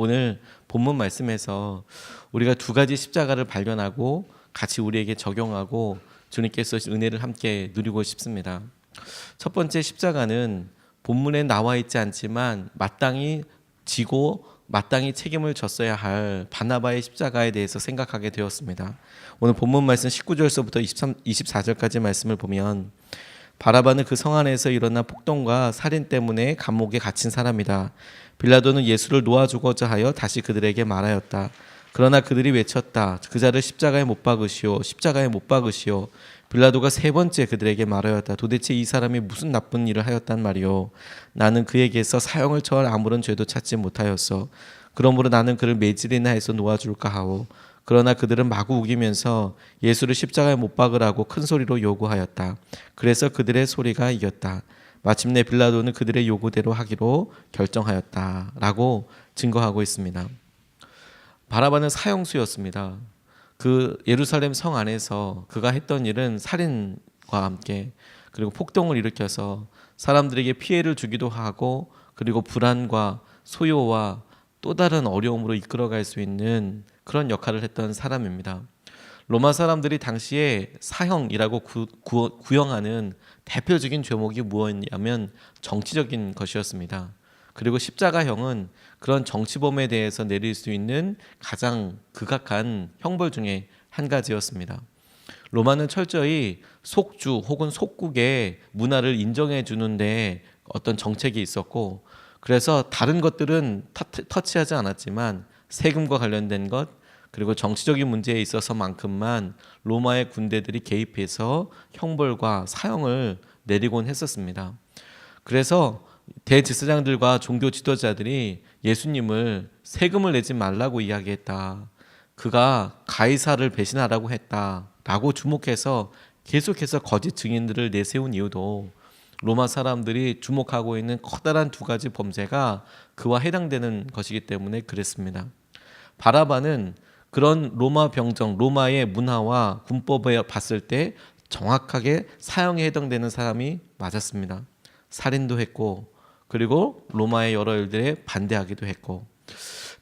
오늘 본문 말씀에서 우리가 두 가지 십자가를 발견하고 같이 우리에게 적용하고 주님께서 은혜를 함께 누리고 싶습니다. 첫 번째 십자가는 본문에 나와 있지 않지만 마땅히 지고 마땅히 책임을 졌어야 할 바나바의 십자가에 대해서 생각하게 되었습니다. 오늘 본문 말씀 19절서부터 24절까지 말씀을 보면 바라바는 그 성 안에서 일어난 폭동과 살인 때문에 감옥에 갇힌 사람이다. 빌라도는 예수를 놓아주고자 하여 다시 그들에게 말하였다. 그러나 그들이 외쳤다. 그 자를 십자가에 못 박으시오. 십자가에 못 박으시오. 빌라도가 세 번째 그들에게 말하였다. 도대체 이 사람이 무슨 나쁜 일을 하였단 말이오. 나는 그에게서 사형을 처할 아무런 죄도 찾지 못하였어. 그러므로 나는 그를 매질이나 해서 놓아줄까 하오. 그러나 그들은 마구 우기면서 예수를 십자가에 못 박으라고 큰 소리로 요구하였다. 그래서 그들의 소리가 이겼다. 마침내 빌라도는 그들의 요구대로 하기로 결정하였다. 라고 증거하고 있습니다. 바라바는 사형수였습니다. 그 예루살렘 성 안에서 그가 했던 일은 살인과 함께 그리고 폭동을 일으켜서 사람들에게 피해를 주기도 하고 그리고 불안과 소요와 또 다른 어려움으로 이끌어갈 수 있는 그런 역할을 했던 사람입니다. 로마 사람들이 당시에 사형이라고 구형하는 대표적인 죄목이 무엇이냐면 정치적인 것이었습니다. 그리고 십자가형은 그런 정치범에 대해서 내릴 수 있는 가장 극악한 형벌 중에 한 가지였습니다. 로마는 철저히 속주 혹은 속국의 문화를 인정해 주는데 어떤 정책이 있었고, 그래서 다른 것들은 터치하지 않았지만 세금과 관련된 것 그리고 정치적인 문제에 있어서만큼만 로마의 군대들이 개입해서 형벌과 사형을 내리곤 했었습니다. 그래서 대제사장들과 종교 지도자들이 예수님을 세금을 내지 말라고 이야기했다. 그가 가이사를 배신하라고 했다라고 주목해서 계속해서 거짓 증인들을 내세운 이유도 로마 사람들이 주목하고 있는 커다란 두 가지 범죄가 그와 해당되는 것이기 때문에 그랬습니다. 바라바는 그런 로마 병정, 로마의 문화와 군법에 봤을 때 정확하게 사형에 해당되는 사람이 맞았습니다. 살인도 했고 그리고 로마의 여러 일들에 반대하기도 했고,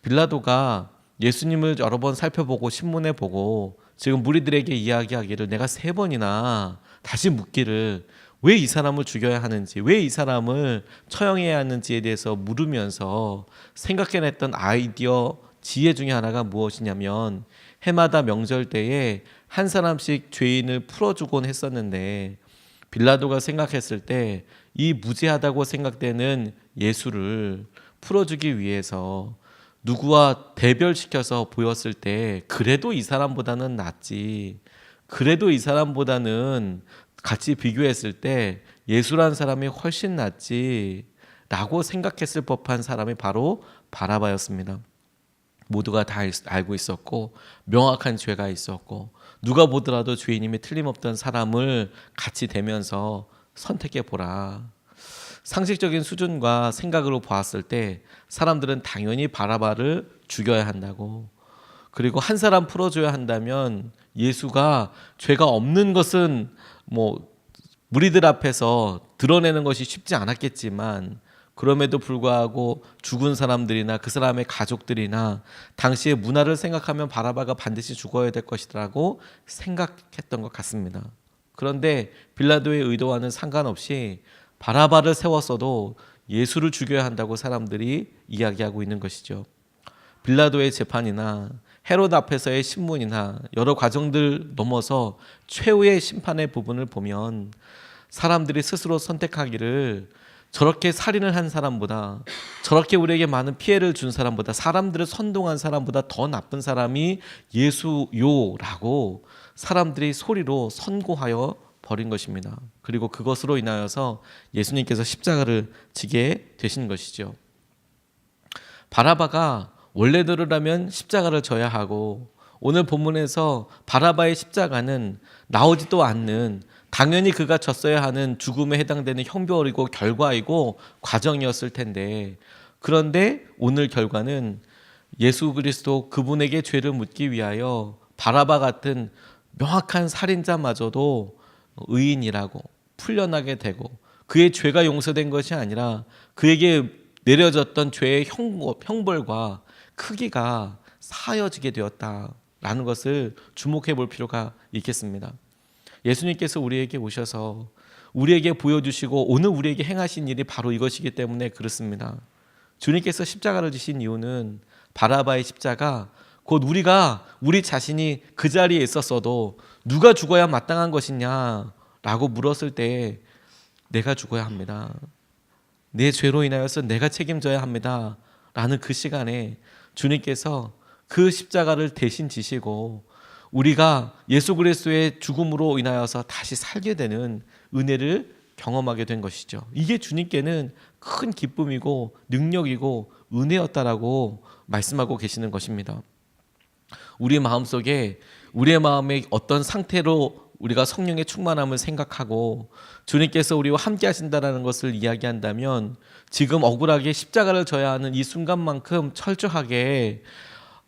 빌라도가 예수님을 여러 번 살펴보고 신문에 보고 지금 무리들에게 이야기하기를 내가 3번이나 다시 묻기를 왜 이 사람을 죽여야 하는지, 왜 이 사람을 처형해야 하는지에 대해서 물으면서 생각해냈던 아이디어 지혜 중에 하나가 무엇이냐면, 해마다 명절 때에 한 사람씩 죄인을 풀어주곤 했었는데 빌라도가 생각했을 때 이 무죄하다고 생각되는 예수를 풀어주기 위해서 누구와 대별시켜서 보였을 때 그래도 이 사람보다는 낫지, 그래도 이 사람보다는 같이 비교했을 때 예수라는 사람이 훨씬 낫지 라고 생각했을 법한 사람이 바로 바라바였습니다. 모두가 다 알고 있었고 명확한 죄가 있었고 누가 보더라도 죄인임이 틀림없던 사람을 같이 대면서 선택해 보라. 상식적인 수준과 생각으로 보았을 때 사람들은 당연히 바라바를 죽여야 한다고, 그리고 한 사람 풀어줘야 한다면 예수가 죄가 없는 것은 무리들 앞에서 드러내는 것이 쉽지 않았겠지만 그럼에도 불구하고 죽은 사람들이나 그 사람의 가족들이나 당시의 문화를 생각하면 바라바가 반드시 죽어야 될 것이라고 생각했던 것 같습니다. 그런데 빌라도의 의도와는 상관없이 바라바를 세웠어도 예수를 죽여야 한다고 사람들이 이야기하고 있는 것이죠. 빌라도의 재판이나 헤롯 앞에서의 신문이나 여러 과정들 넘어서 최후의 심판의 부분을 보면 사람들이 스스로 선택하기를 저렇게 살인을 한 사람보다, 저렇게 우리에게 많은 피해를 준 사람보다, 사람들을 선동한 사람보다 더 나쁜 사람이 예수요라고 사람들이 소리로 선고하여 버린 것입니다. 그리고 그것으로 인하여서 예수님께서 십자가를 지게 되신 것이죠. 바라바가 원래대로라면 십자가를 져야 하고, 오늘 본문에서 바라바의 십자가는 나오지도 않는, 당연히 그가 졌어야 하는 죽음에 해당되는 형벌이고 결과이고 과정이었을 텐데, 그런데 오늘 결과는 예수 그리스도 그분에게 죄를 묻기 위하여 바라바 같은 명확한 살인자마저도 의인이라고 풀려나게 되고, 그의 죄가 용서된 것이 아니라 그에게 내려졌던 죄의 형벌과 크기가 사하여지게 되었다라는 것을 주목해 볼 필요가 있겠습니다. 예수님께서 우리에게 오셔서 우리에게 보여주시고 오늘 우리에게 행하신 일이 바로 이것이기 때문에 그렇습니다. 주님께서 십자가를 지신 이유는 바라바의 십자가, 곧 우리 자신이 그 자리에 있었어도 누가 죽어야 마땅한 것이냐라고 물었을 때 내가 죽어야 합니다. 내 죄로 인하여서 내가 책임져야 합니다. 라는 그 시간에 주님께서 그 십자가를 대신 지시고 우리가 예수 그리스도의 죽음으로 인하여서 다시 살게 되는 은혜를 경험하게 된 것이죠. 이게 주님께는 큰 기쁨이고 능력이고 은혜였다라고 말씀하고 계시는 것입니다. 우리 마음속에 우리의 마음의 어떤 상태로 우리가 성령의 충만함을 생각하고 주님께서 우리와 함께 하신다라는 것을 이야기한다면 지금 억울하게 십자가를 져야 하는 이 순간만큼 철저하게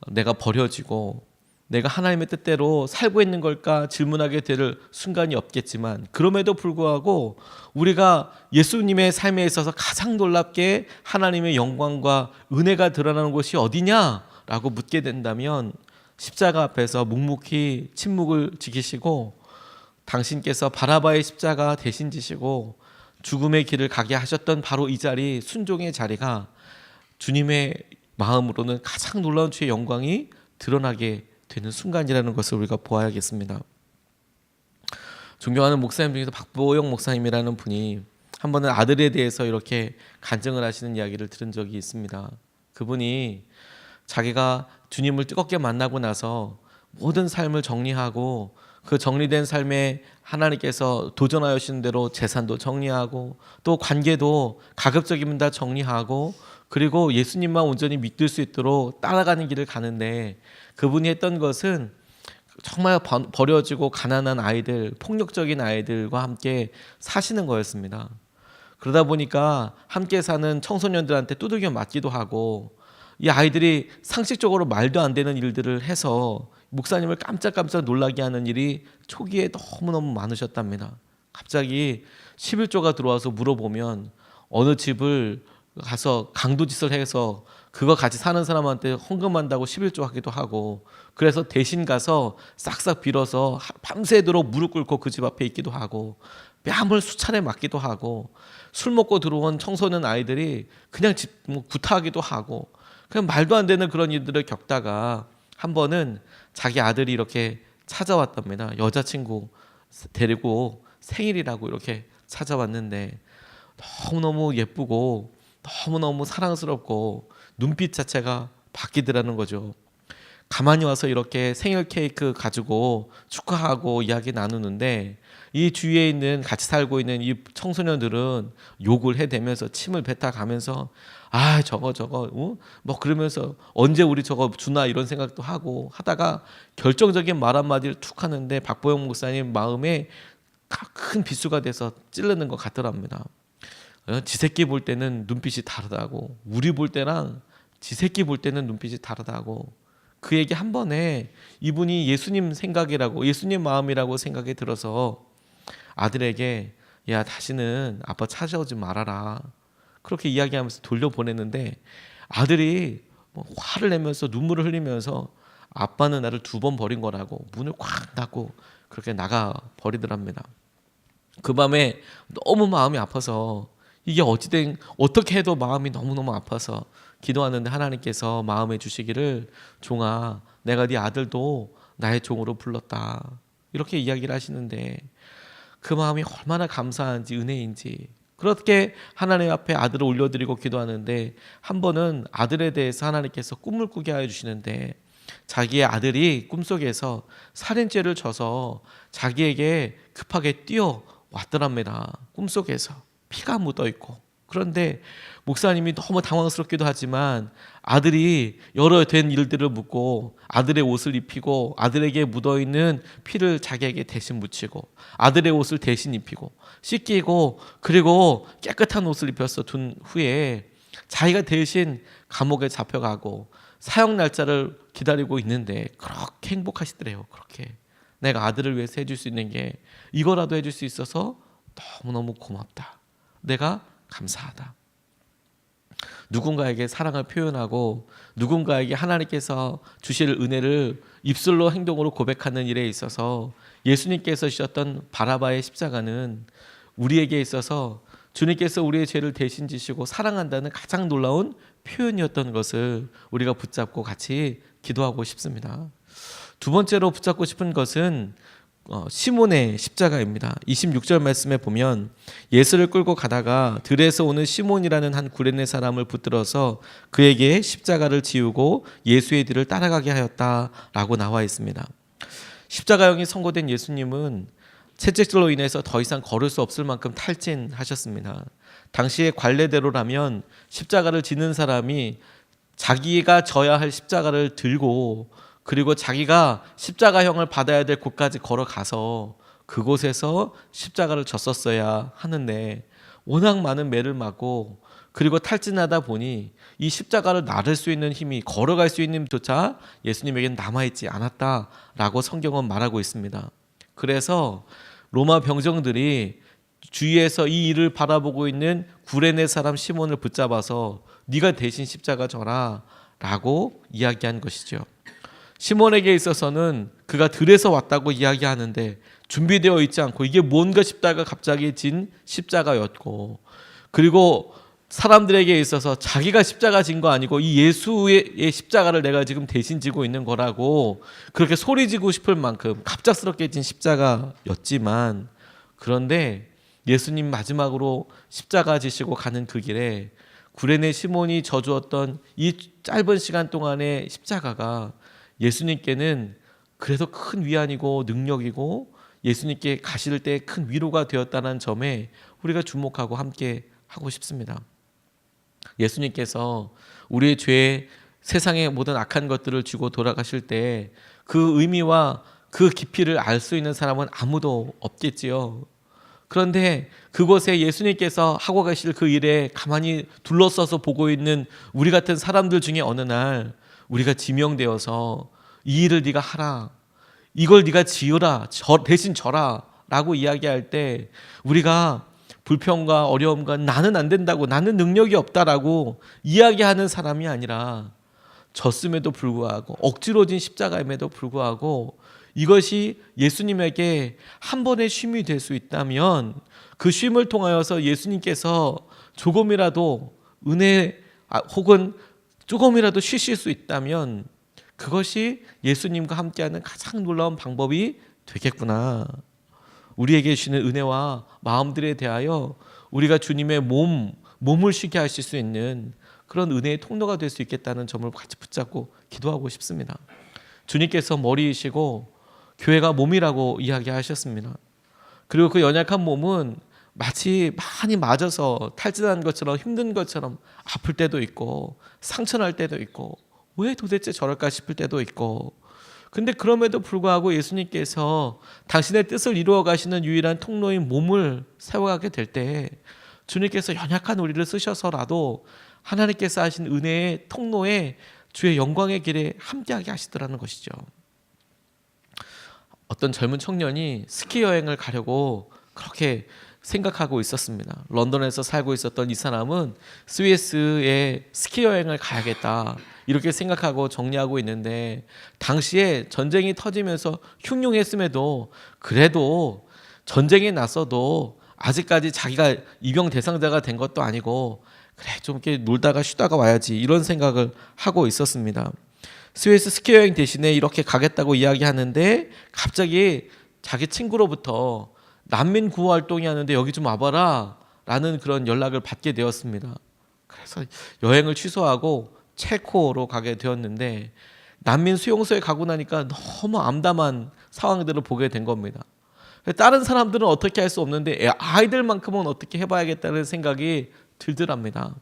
내가 버려지고 내가 하나님의 뜻대로 살고 있는 걸까 질문하게 될 순간이 없겠지만, 그럼에도 불구하고 우리가 예수님의 삶에 있어서 가장 놀랍게 하나님의 영광과 은혜가 드러나는 곳이 어디냐라고 묻게 된다면 십자가 앞에서 묵묵히 침묵을 지키시고 당신께서 바라바의 십자가 대신 지시고 죽음의 길을 가게 하셨던 바로 이 자리, 순종의 자리가 주님의 마음으로는 가장 놀라운 주의 영광이 드러나게 되는 순간이라는 것을 우리가 보아야겠습니다. 존경하는 목사님 중에서 박보영 목사님이라는 분이 한 번은 아들에 대해서 이렇게 간증을 하시는 이야기를 들은 적이 있습니다. 그분이 자기가 주님을 뜨겁게 만나고 나서 모든 삶을 정리하고 그 정리된 삶에 하나님께서 도전하여 주신 대로 재산도 정리하고 또 관계도 가급적이면 다 정리하고 그리고 예수님만 온전히 믿을 수 있도록 따라가는 길을 가는데, 그분이 했던 것은 정말 버려지고 가난한 아이들, 폭력적인 아이들과 함께 사시는 거였습니다. 그러다 보니까 함께 사는 청소년들한테 두들겨 맞기도 하고 이 아이들이 상식적으로 말도 안 되는 일들을 해서 목사님을 깜짝깜짝 놀라게 하는 일이 초기에 너무너무 많으셨답니다. 갑자기 11조가 들어와서 물어보면 어느 집을 가서 강도짓을 해서 그거 같이 사는 사람한테 헌금한다고 11조 하기도 하고, 그래서 대신 가서 싹싹 빌어서 밤새도록 무릎 꿇고 그 집 앞에 있기도 하고 뺨을 수차례 맞기도 하고, 술 먹고 들어온 청소년 아이들이 그냥 구타하기도 하고 그냥 말도 안 되는 그런 일들을 겪다가 한 번은 자기 아들이 이렇게 찾아왔답니다. 여자친구 데리고 생일이라고 이렇게 찾아왔는데 너무너무 예쁘고 너무너무 사랑스럽고 눈빛 자체가 바뀌더라는 거죠. 가만히 와서 이렇게 생일 케이크 가지고 축하하고 이야기 나누는데 이 주위에 있는 같이 살고 있는 이 청소년들은 욕을 해대면서 침을 뱉어가면서 아 저거 뭐 그러면서 언제 우리 저거 주나 이런 생각도 하고 하다가 결정적인 말 한마디를 툭 하는데 박보영 목사님 마음에 큰 비수가 돼서 찌르는 것 같더랍니다. 지 새끼 볼 때는 눈빛이 다르다고, 우리 볼 때랑 지 새끼 볼 때는 눈빛이 다르다고, 그 얘기 한 번에 이분이 예수님 생각이라고 예수님 마음이라고 생각이 들어서 아들에게 야 다시는 아빠 찾아오지 말아라 그렇게 이야기하면서 돌려보냈는데 아들이 화를 내면서 눈물을 흘리면서 아빠는 나를 2번 버린 거라고 문을 꽉 닫고 그렇게 나가 버리더랍니다. 그 밤에 너무 마음이 아파서 이게 어떻게 해도 마음이 너무너무 아파서 기도하는데 하나님께서 마음에 주시기를 종아 내가 네 아들도 나의 종으로 불렀다 이렇게 이야기를 하시는데 그 마음이 얼마나 감사한지 은혜인지, 그렇게 하나님 앞에 아들을 올려드리고 기도하는데 한 번은 아들에 대해서 하나님께서 꿈을 꾸게 하여 주시는데 자기의 아들이 꿈속에서 살인죄를 져서 자기에게 급하게 뛰어왔더랍니다. 꿈속에서 피가 묻어있고. 그런데 목사님이 너무 당황스럽기도 하지만 아들이 여러 된 일들을 묻고 아들의 옷을 입히고 아들에게 묻어있는 피를 자기에게 대신 묻히고 아들의 옷을 대신 입히고 씻기고 그리고 깨끗한 옷을 입혀서 둔 후에 자기가 대신 감옥에 잡혀가고 사형 날짜를 기다리고 있는데 그렇게 행복하시더래요. 그렇게 내가 아들을 위해서 해줄 수 있는 게 이거라도 해줄 수 있어서 너무너무 고맙다. 내가 감사하다. 누군가에게 사랑을 표현하고 누군가에게 하나님께서 주실 은혜를 입술로 행동으로 고백하는 일에 있어서 예수님께서 지셨던 바라바의 십자가는 우리에게 있어서 주님께서 우리의 죄를 대신 지시고 사랑한다는 가장 놀라운 표현이었던 것을 우리가 붙잡고 같이 기도하고 싶습니다. 두 번째로 붙잡고 싶은 것은 시몬의 십자가입니다. 26절 말씀에 보면 예수를 끌고 가다가 들에서 오는 시몬이라는 한 구레네 사람을 붙들어서 그에게 십자가를 지우고 예수의 뒤를 따라가게 하였다라고 나와 있습니다. 십자가형이 선고된 예수님은 채찍질로 인해서 더 이상 걸을 수 없을 만큼 탈진하셨습니다. 당시의 관례대로라면 십자가를 지는 사람이 자기가 져야 할 십자가를 들고 그리고 자기가 십자가형을 받아야 될 곳까지 걸어가서 그곳에서 십자가를 졌었어야 하는데 워낙 많은 매를 맞고 그리고 탈진하다 보니 이 십자가를 나를 수 있는 힘이 걸어갈 수 있는 힘조차 예수님에게는 남아있지 않았다라고 성경은 말하고 있습니다. 그래서 로마 병정들이 주위에서 이 일을 바라보고 있는 구레네 사람 시몬을 붙잡아서 네가 대신 십자가 져라 라고 이야기한 것이죠. 시몬에게 있어서는 그가 들에서 왔다고 이야기하는데 준비되어 있지 않고 이게 뭔가 싶다가 갑자기 진 십자가였고, 그리고 사람들에게 있어서 자기가 십자가 진 거 아니고 이 예수의 십자가를 내가 지금 대신 지고 있는 거라고 그렇게 소리지고 싶을 만큼 갑작스럽게 진 십자가였지만, 그런데 예수님 마지막으로 십자가 지시고 가는 그 길에 구레네 시몬이 져주었던 이 짧은 시간 동안의 십자가가 예수님께는 그래도 큰 위안이고 능력이고 예수님께 가실 때 큰 위로가 되었다는 점에 우리가 주목하고 함께 하고 싶습니다. 예수님께서 우리의 죄에 세상의 모든 악한 것들을 주고 돌아가실 때 그 의미와 그 깊이를 알 수 있는 사람은 아무도 없겠지요. 그런데 그곳에 예수님께서 하고 계실 그 일에 가만히 둘러서서 보고 있는 우리 같은 사람들 중에 어느 날 우리가 지명되어서 이 일을 네가 하라, 이걸 네가 지으라, 대신 져라 라고 이야기할 때 우리가 불평과 어려움과 나는 안 된다고, 나는 능력이 없다라고 이야기하는 사람이 아니라 졌음에도 불구하고 억지로 진 십자가임에도 불구하고 이것이 예수님에게 한 번의 쉼이 될 수 있다면 그 쉼을 통하여서 예수님께서 조금이라도 은혜 혹은 조금이라도 쉬실 수 있다면 그것이 예수님과 함께하는 가장 놀라운 방법이 되겠구나. 우리에게 주시는 은혜와 마음들에 대하여 우리가 주님의 몸을 쉬게 하실 수 있는 그런 은혜의 통로가 될 수 있겠다는 점을 같이 붙잡고 기도하고 싶습니다. 주님께서 머리이시고 교회가 몸이라고 이야기하셨습니다. 그리고 그 연약한 몸은 마치 많이 맞아서 탈진한 것처럼 힘든 것처럼 아플 때도 있고 상처날 때도 있고 왜 도대체 저럴까 싶을 때도 있고, 근데 그럼에도 불구하고 예수님께서 당신의 뜻을 이루어 가시는 유일한 통로인 몸을 세워가게 될 때 주님께서 연약한 우리를 쓰셔서라도 하나님께서 하신 은혜의 통로에 주의 영광의 길에 함께하게 하시더라는 것이죠. 어떤 젊은 청년이 스키 여행을 가려고 그렇게 생각하고 있었습니다. 런던에서 살고 있었던 이 사람은 스위스에 스키 여행을 가야겠다 이렇게 생각하고 정리하고 있는데, 당시에 전쟁이 터지면서 흉흉했음에도 그래도 전쟁이 났어도 아직까지 자기가 입영 대상자가 된 것도 아니고 그래 좀 이렇게 놀다가 쉬다가 와야지 이런 생각을 하고 있었습니다. 스위스 스키 여행 대신에 이렇게 가겠다고 이야기하는데 갑자기 자기 친구로부터 난민 구호 활동이 하는데 여기 좀 와봐라 라는 그런 연락을 받게 되었습니다. 그래서 여행을 취소하고 체코로 가게 되었는데 난민 수용소에 가고 나니까 너무 암담한 상황들을 보게 된 겁니다. 다른 사람들은 어떻게 할 수 없는데 아이들만큼은 어떻게 해봐야겠다는 생각이 들더랍니다.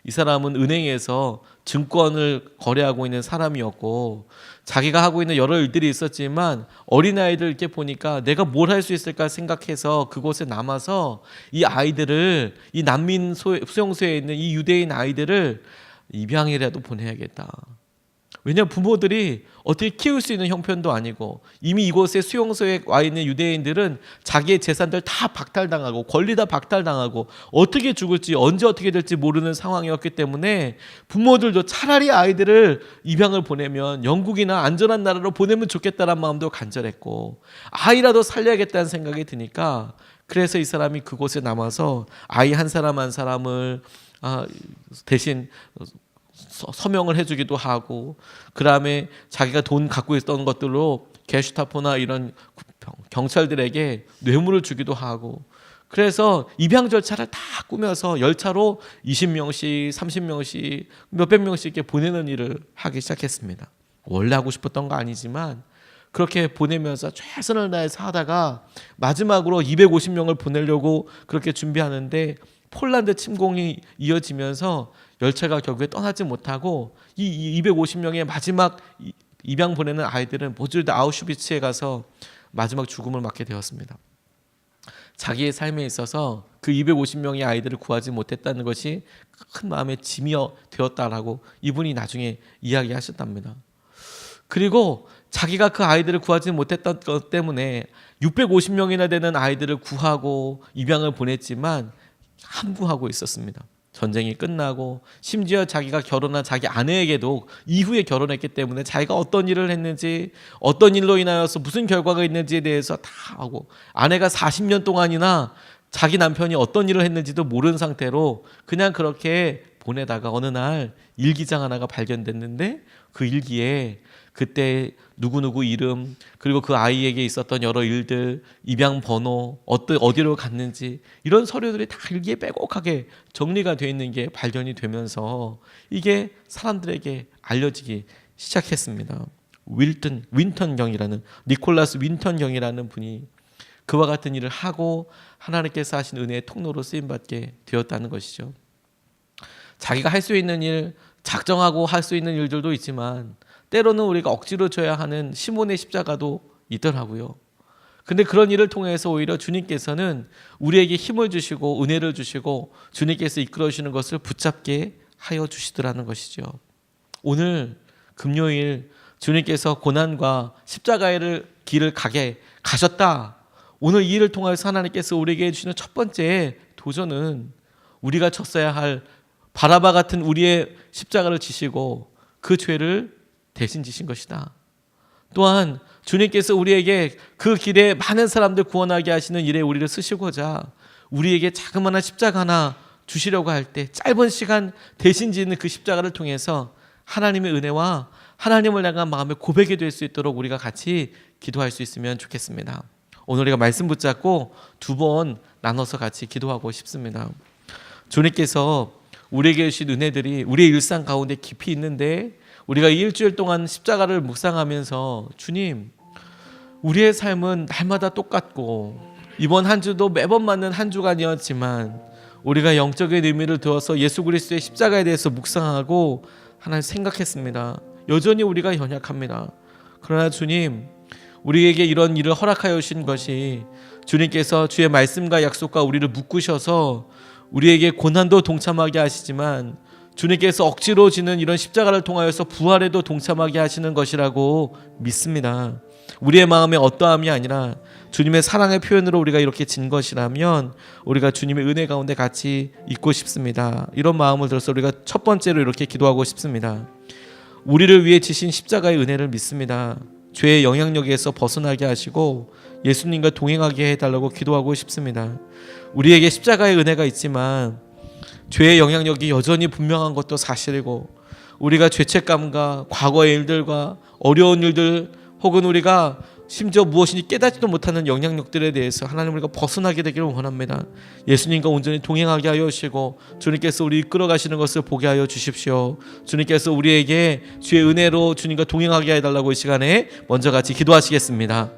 이 사람은 은행에서 증권을 거래하고 있는 사람이었고 자기가 하고 있는 여러 일들이 있었지만 어린아이들 이렇게 보니까 내가 뭘 할 수 있을까 생각해서 그곳에 남아서 이 아이들을, 이 난민 수용소에 있는 이 유대인 아이들을 입양이라도 보내야겠다. 왜냐하면 부모들이 어떻게 키울 수 있는 형편도 아니고 이미 이곳에 수용소에 와 있는 유대인들은 자기의 재산들 다 박탈당하고 권리 다 박탈당하고 어떻게 죽을지 언제 어떻게 될지 모르는 상황이었기 때문에 부모들도 차라리 아이들을 입양을 보내면 영국이나 안전한 나라로 보내면 좋겠다는 마음도 간절했고 아이라도 살려야겠다는 생각이 드니까 그래서 이 사람이 그곳에 남아서 아이 한 사람 한 사람을 대신 서명을 해주기도 하고 그 다음에 자기가 돈 갖고 있던 것들로 게슈타포나 이런 경찰들에게 뇌물을 주기도 하고 그래서 입양 절차를 다 꾸며서 열차로 20명씩 30명씩 몇백 명씩 이렇게 보내는 일을 하기 시작했습니다. 원래 하고 싶었던 거 아니지만 그렇게 보내면서 최선을 다해서 하다가 마지막으로 250명을 보내려고 그렇게 준비하는데 폴란드 침공이 이어지면서 열차가 결국에 떠나지 못하고 이 250명의 마지막 입양 보내는 아이들은 모두 다 아우슈비츠에 가서 마지막 죽음을 맞게 되었습니다. 자기의 삶에 있어서 그 250명의 아이들을 구하지 못했다는 것이 큰 마음의 짐이 되었다라고 이분이 나중에 이야기하셨답니다. 그리고 자기가 그 아이들을 구하지 못했던 것 때문에 650명이나 되는 아이들을 구하고 입양을 보냈지만 함구하고 있었습니다. 전쟁이 끝나고 심지어 자기가 결혼한 자기 아내에게도 이후에 결혼했기 때문에 자기가 어떤 일을 했는지 어떤 일로 인하여서 무슨 결과가 있는지에 대해서 다 하고 아내가 40년 동안이나 자기 남편이 어떤 일을 했는지도 모르는 상태로 그냥 그렇게 보내다가 어느 날 일기장 하나가 발견됐는데 그 일기에 그때 누구누구 이름 그리고 그 아이에게 있었던 여러 일들 입양 번호 어디로 갔는지 이런 서류들이 다 일기에 빼곡하게 정리가 되어 있는 게 발견이 되면서 이게 사람들에게 알려지기 시작했습니다. 윈턴 경이라는 니콜라스 윈턴 경이라는 분이 그와 같은 일을 하고 하나님께서 하신 은혜의 통로로 쓰임받게 되었다는 것이죠. 자기가 할 수 있는 일 작정하고 할 수 있는 일들도 있지만 때로는 우리가 억지로 져야 하는 시몬의 십자가도 있더라고요. 근데 그런 일을 통해서 오히려 주님께서는 우리에게 힘을 주시고 은혜를 주시고 주님께서 이끌어 주시는 것을 붙잡게 하여 주시더라는 것이죠. 오늘 금요일 주님께서 고난과 십자가의 길을 가셨다. 오늘 이 일을 통해서 하나님께서 우리에게 주시는 첫 번째 도전은 우리가 졌어야 할 바라바 같은 우리의 십자가를 지시고 그 죄를 대신 지신 것이다. 또한 주님께서 우리에게 그 길에 많은 사람들 구원하게 하시는 일에 우리를 쓰시고자 우리에게 자그마한 십자가 하나 주시려고 할 때 짧은 시간 대신 지는 그 십자가를 통해서 하나님의 은혜와 하나님을 향한 마음의 고백이 될 수 있도록 우리가 같이 기도할 수 있으면 좋겠습니다. 오늘 우리가 말씀 붙잡고 두 번 나눠서 같이 기도하고 싶습니다. 주님께서 우리에게 주신 은혜들이 우리의 일상 가운데 깊이 있는데 우리가 이 일주일 동안 십자가를 묵상하면서 주님 우리의 삶은 날마다 똑같고 이번 한 주도 매번 맞는 한 주간이었지만 우리가 영적인 의미를 두어서 예수 그리스도의 십자가에 대해서 묵상하고 하나님 생각했습니다. 여전히 우리가 연약합니다. 그러나 주님 우리에게 이런 일을 허락하여 주신 것이 주님께서 주의 말씀과 약속과 우리를 묶으셔서 우리에게 고난도 동참하게 하시지만 주님께서 억지로 지는 이런 십자가를 통하여서 부활에도 동참하게 하시는 것이라고 믿습니다. 우리의 마음의 어떠함이 아니라 주님의 사랑의 표현으로 우리가 이렇게 진 것이라면 우리가 주님의 은혜 가운데 같이 있고 싶습니다. 이런 마음을 들어서 우리가 첫 번째로 이렇게 기도하고 싶습니다. 우리를 위해 지신 십자가의 은혜를 믿습니다. 죄의 영향력에서 벗어나게 하시고 예수님과 동행하게 해달라고 기도하고 싶습니다. 우리에게 십자가의 은혜가 있지만 죄의 영향력이 여전히 분명한 것도 사실이고 우리가 죄책감과 과거의 일들과 어려운 일들 혹은 우리가 심지어 무엇인지 깨닫지도 못하는 영향력들에 대해서 하나님 우리가 벗어나게 되기를 원합니다. 예수님과 온전히 동행하게 하여 주시고 주님께서 우리 이끌어 가시는 것을 보게 하여 주십시오. 주님께서 우리에게 주의 은혜로 주님과 동행하게 해달라고 이 시간에 먼저 같이 기도하시겠습니다.